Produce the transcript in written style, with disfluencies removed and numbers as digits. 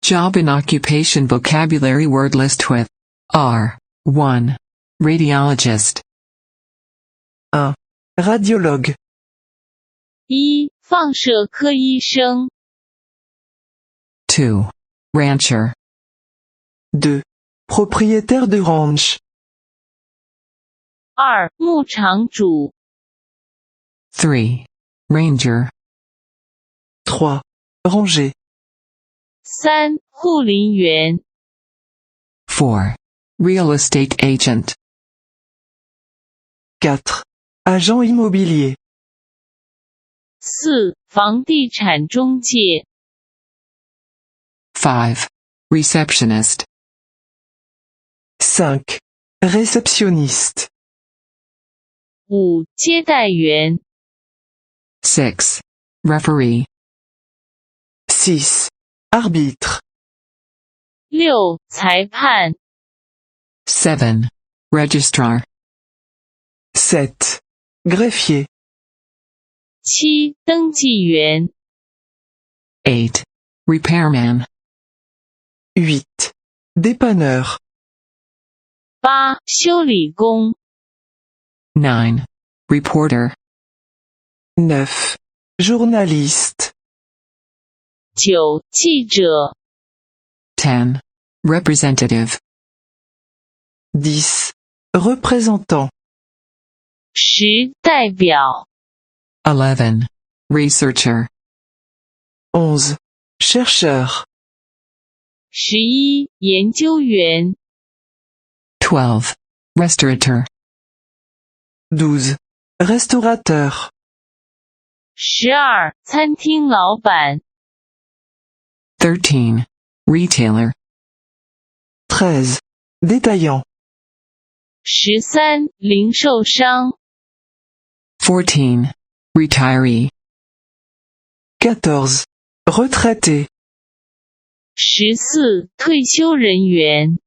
Job and occupation vocabulary word list with R. 1. Radiologist. 1. Radiologue. 1. 放射科医生 2. Rancher. 2. Propriétaire de ranch. 2. 牧场主 3. Ranger. 3. Ranger. 3. 护林员 4. Real estate agent. 4. Agent immobilier. 4. 房地产中介 5. Receptionist. 5. Réceptionniste. 5. 接待员 6. Referee. 6. Arbitre. 6. 裁判 7. Registrar. 7. Greffier. 7. 登记员 8. Repairman. 8. Dépanneur. 8. 修理工 9. Reporter. 9. Journaliste. 9. 记者 10. Representative. 10. Représentant. 10. 代表 11. Researcher. 11. Chercheur. 11. 研究员 12. Restaurateur. 12. Restaurateur. 12. 餐厅老板 13. Retailer. 13. Détaillant. 13. 零售商 14. Retiree. 14. Retraité. 14. 退休人员